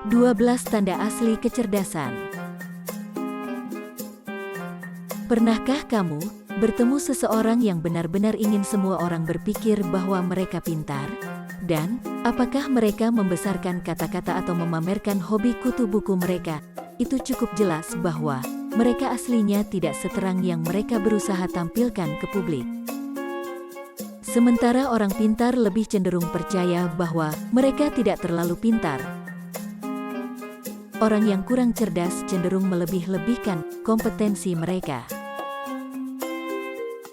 12 tanda asli kecerdasan. Pernahkah kamu bertemu seseorang yang benar-benar ingin semua orang berpikir bahwa mereka pintar? Dan, apakah mereka membesarkan kata-kata atau memamerkan hobi kutu buku mereka? Itu cukup jelas bahwa mereka aslinya tidak seterang yang mereka berusaha tampilkan ke publik. Sementara orang pintar lebih cenderung percaya bahwa mereka tidak terlalu pintar. Orang yang kurang cerdas cenderung melebih-lebihkan kompetensi mereka.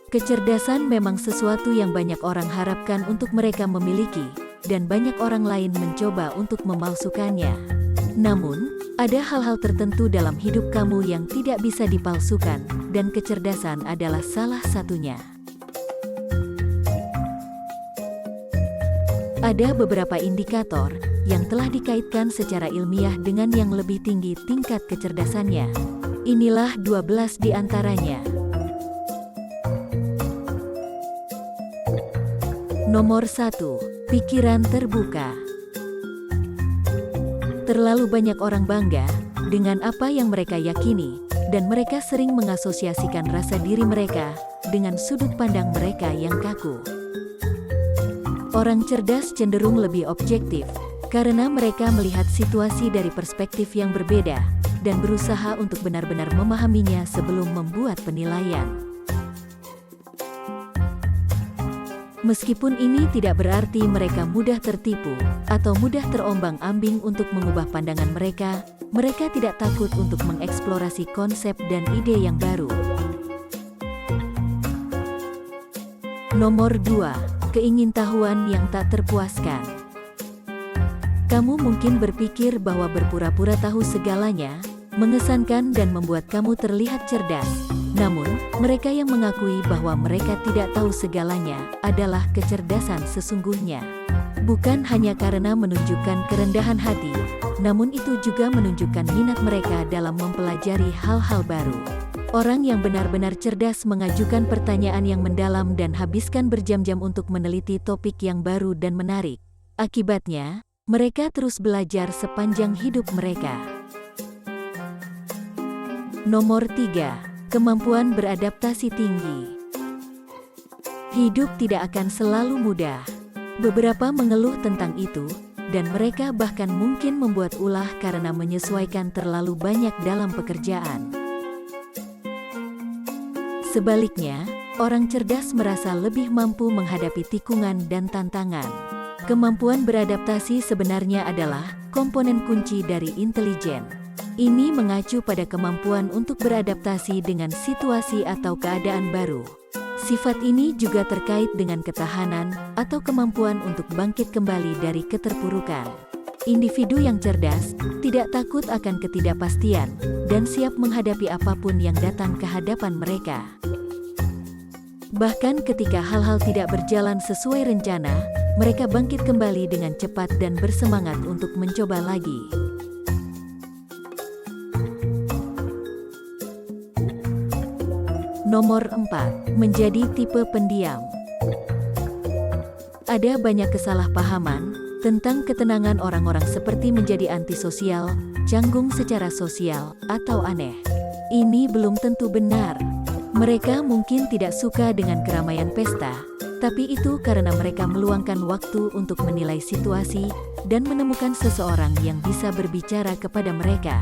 Kecerdasan memang sesuatu yang banyak orang harapkan untuk mereka memiliki, dan banyak orang lain mencoba untuk memalsukannya. Namun, ada hal-hal tertentu dalam hidup kamu yang tidak bisa dipalsukan, dan kecerdasan adalah salah satunya. Ada beberapa indikator yang telah dikaitkan secara ilmiah dengan yang lebih tinggi tingkat kecerdasannya. Inilah 12 di antaranya. Nomor 1. Pikiran terbuka. Terlalu banyak orang bangga dengan apa yang mereka yakini, dan mereka sering mengasosiasikan rasa diri mereka dengan sudut pandang mereka yang kaku. Orang cerdas cenderung lebih objektif, karena mereka melihat situasi dari perspektif yang berbeda, dan berusaha untuk benar-benar memahaminya sebelum membuat penilaian. Meskipun ini tidak berarti mereka mudah tertipu, atau mudah terombang-ambing untuk mengubah pandangan mereka, mereka tidak takut untuk mengeksplorasi konsep dan ide yang baru. Nomor 2. Keingintahuan yang tak terpuaskan. Kamu mungkin berpikir bahwa berpura-pura tahu segalanya, mengesankan dan membuat kamu terlihat cerdas. Namun, mereka yang mengakui bahwa mereka tidak tahu segalanya adalah kecerdasan sesungguhnya. Bukan hanya karena menunjukkan kerendahan hati, namun itu juga menunjukkan minat mereka dalam mempelajari hal-hal baru. Orang yang benar-benar cerdas mengajukan pertanyaan yang mendalam dan habiskan berjam-jam untuk meneliti topik yang baru dan menarik. Akibatnya, mereka terus belajar sepanjang hidup mereka. Nomor 3. Kemampuan beradaptasi tinggi. Hidup tidak akan selalu mudah. Beberapa mengeluh tentang itu, dan mereka bahkan mungkin membuat ulah karena menyesuaikan terlalu banyak dalam pekerjaan. Sebaliknya, orang cerdas merasa lebih mampu menghadapi tikungan dan tantangan. Kemampuan beradaptasi sebenarnya adalah komponen kunci dari intelijen. Ini mengacu pada kemampuan untuk beradaptasi dengan situasi atau keadaan baru. Sifat ini juga terkait dengan ketahanan atau kemampuan untuk bangkit kembali dari keterpurukan. Individu yang cerdas tidak takut akan ketidakpastian dan siap menghadapi apapun yang datang ke hadapan mereka. Bahkan ketika hal-hal tidak berjalan sesuai rencana, mereka bangkit kembali dengan cepat dan bersemangat untuk mencoba lagi. Nomor 4. Menjadi tipe pendiam. Ada banyak kesalahpahaman tentang ketenangan orang-orang seperti menjadi antisosial, canggung secara sosial, atau aneh. Ini belum tentu benar. Mereka mungkin tidak suka dengan keramaian pesta, tapi itu karena mereka meluangkan waktu untuk menilai situasi dan menemukan seseorang yang bisa berbicara kepada mereka.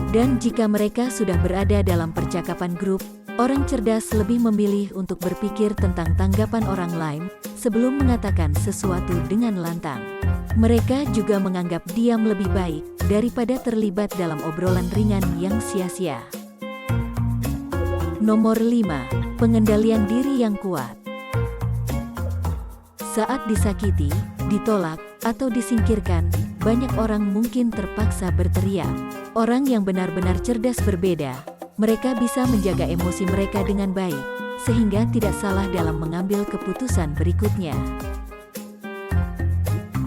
Dan jika mereka sudah berada dalam percakapan grup, orang cerdas lebih memilih untuk berpikir tentang tanggapan orang lain sebelum mengatakan sesuatu dengan lantang. Mereka juga menganggap diam lebih baik daripada terlibat dalam obrolan ringan yang sia-sia. Nomor 5. Pengendalian diri yang kuat. Saat disakiti, ditolak, atau disingkirkan, banyak orang mungkin terpaksa berteriak. Orang yang benar-benar cerdas berbeda. Mereka bisa menjaga emosi mereka dengan baik, sehingga tidak salah dalam mengambil keputusan berikutnya.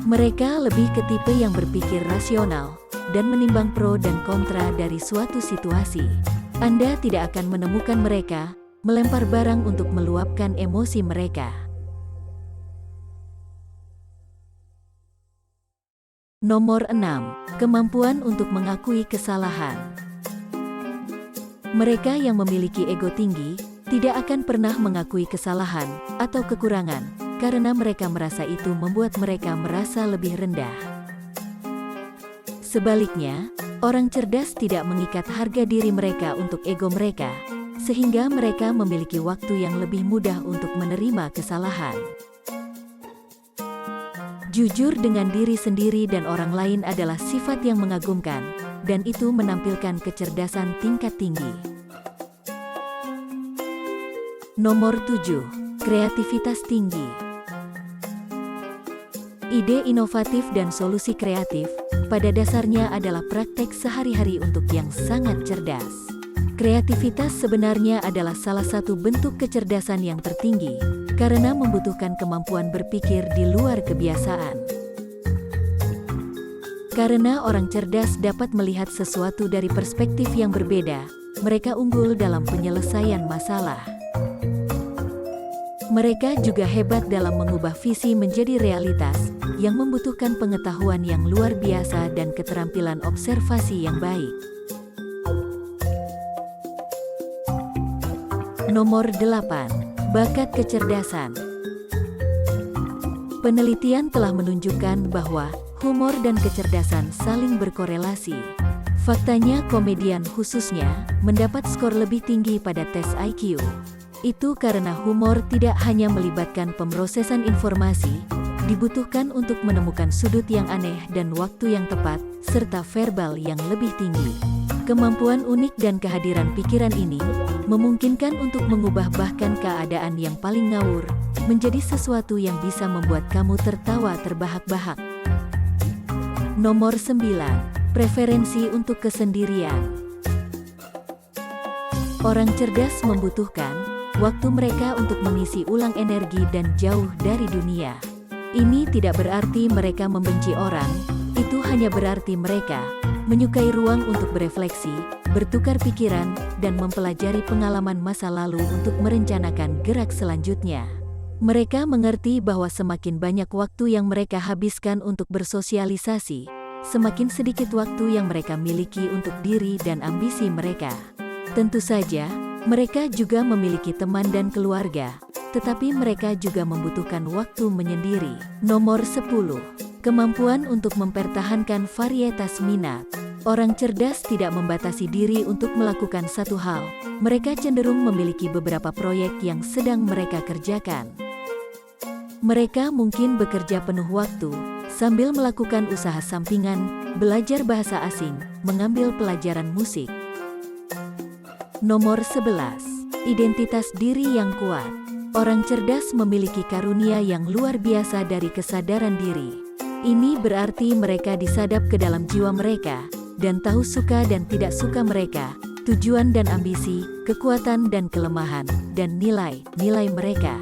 Mereka lebih ke tipe yang berpikir rasional, dan menimbang pro dan kontra dari suatu situasi. Anda tidak akan menemukan mereka melempar barang untuk meluapkan emosi mereka. Nomor 6. Kemampuan untuk mengakui kesalahan. Mereka yang memiliki ego tinggi tidak akan pernah mengakui kesalahan atau kekurangan karena mereka merasa itu membuat mereka merasa lebih rendah. Sebaliknya, orang cerdas tidak mengikat harga diri mereka untuk ego mereka, sehingga mereka memiliki waktu yang lebih mudah untuk menerima kesalahan. Jujur dengan diri sendiri dan orang lain adalah sifat yang mengagumkan, dan itu menampilkan kecerdasan tingkat tinggi. Nomor 7. Kreativitas tinggi. Ide inovatif dan solusi kreatif, pada dasarnya adalah praktek sehari-hari untuk yang sangat cerdas. Kreativitas sebenarnya adalah salah satu bentuk kecerdasan yang tertinggi, karena membutuhkan kemampuan berpikir di luar kebiasaan. Karena orang cerdas dapat melihat sesuatu dari perspektif yang berbeda, mereka unggul dalam penyelesaian masalah. Mereka juga hebat dalam mengubah visi menjadi realitas, yang membutuhkan pengetahuan yang luar biasa dan keterampilan observasi yang baik. Nomor 8. Bakat kecerdasan. Penelitian telah menunjukkan bahwa humor dan kecerdasan saling berkorelasi. Faktanya komedian khususnya mendapat skor lebih tinggi pada tes IQ. Itu karena humor tidak hanya melibatkan pemrosesan informasi, dibutuhkan untuk menemukan sudut yang aneh dan waktu yang tepat, serta verbal yang lebih tinggi. Kemampuan unik dan kehadiran pikiran ini memungkinkan untuk mengubah bahkan keadaan yang paling ngawur menjadi sesuatu yang bisa membuat kamu tertawa terbahak-bahak. Nomor 9. Preferensi untuk kesendirian. Orang cerdas membutuhkan waktu mereka untuk mengisi ulang energi dan jauh dari dunia. Ini tidak berarti mereka membenci orang, itu hanya berarti mereka menyukai ruang untuk berefleksi, bertukar pikiran, dan mempelajari pengalaman masa lalu untuk merencanakan gerak selanjutnya. Mereka mengerti bahwa semakin banyak waktu yang mereka habiskan untuk bersosialisasi, semakin sedikit waktu yang mereka miliki untuk diri dan ambisi mereka. Tentu saja, mereka juga memiliki teman dan keluarga, tetapi mereka juga membutuhkan waktu menyendiri. Nomor 10. Kemampuan untuk mempertahankan varietas minat. Orang cerdas tidak membatasi diri untuk melakukan satu hal. Mereka cenderung memiliki beberapa proyek yang sedang mereka kerjakan. Mereka mungkin bekerja penuh waktu, sambil melakukan usaha sampingan, belajar bahasa asing, mengambil pelajaran musik. Nomor 11. Identitas diri yang kuat. Orang cerdas memiliki karunia yang luar biasa dari kesadaran diri. Ini berarti mereka disadap ke dalam jiwa mereka, dan tahu suka dan tidak suka mereka, tujuan dan ambisi, kekuatan dan kelemahan, dan nilai-nilai mereka.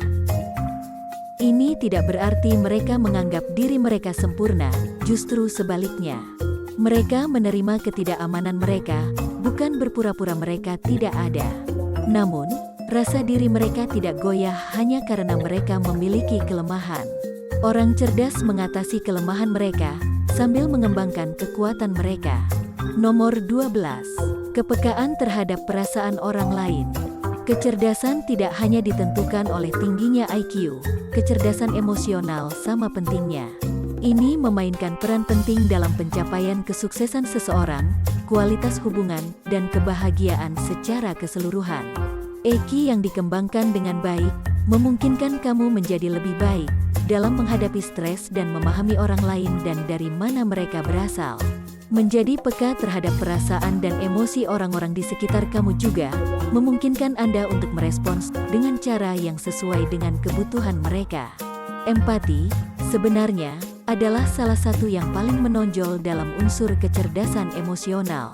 Ini tidak berarti mereka menganggap diri mereka sempurna, justru sebaliknya. Mereka menerima ketidakamanan mereka, bukan berpura-pura mereka tidak ada. Namun, rasa diri mereka tidak goyah hanya karena mereka memiliki kelemahan. Orang cerdas mengatasi kelemahan mereka, sambil mengembangkan kekuatan mereka. Nomor 12. Kepekaan terhadap perasaan orang lain. Kecerdasan tidak hanya ditentukan oleh tingginya IQ, kecerdasan emosional sama pentingnya. Ini memainkan peran penting dalam pencapaian kesuksesan seseorang, kualitas hubungan, dan kebahagiaan secara keseluruhan. EQ yang dikembangkan dengan baik, memungkinkan kamu menjadi lebih baik dalam menghadapi stres dan memahami orang lain dan dari mana mereka berasal. Menjadi peka terhadap perasaan dan emosi orang-orang di sekitar kamu juga memungkinkan Anda untuk merespons dengan cara yang sesuai dengan kebutuhan mereka. Empati, sebenarnya, adalah salah satu yang paling menonjol dalam unsur kecerdasan emosional.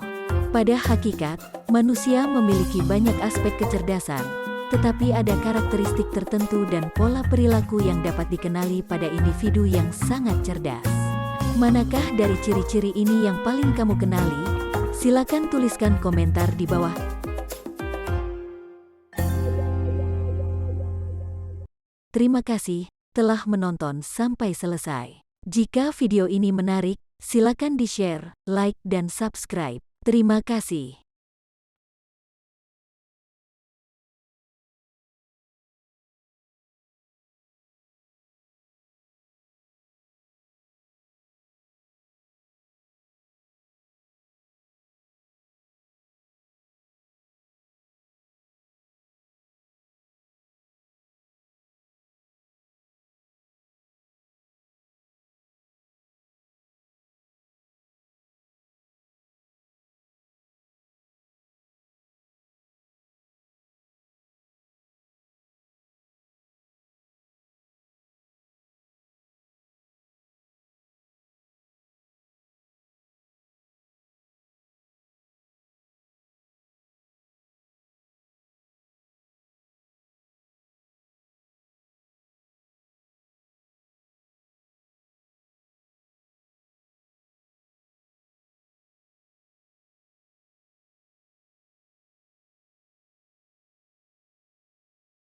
Pada hakikat, manusia memiliki banyak aspek kecerdasan, tetapi ada karakteristik tertentu dan pola perilaku yang dapat dikenali pada individu yang sangat cerdas. Manakah dari ciri-ciri ini yang paling kamu kenali? Silakan tuliskan komentar di bawah. Terima kasih telah menonton sampai selesai. Jika video ini menarik, Silakan di-share, like, dan subscribe. Terima kasih.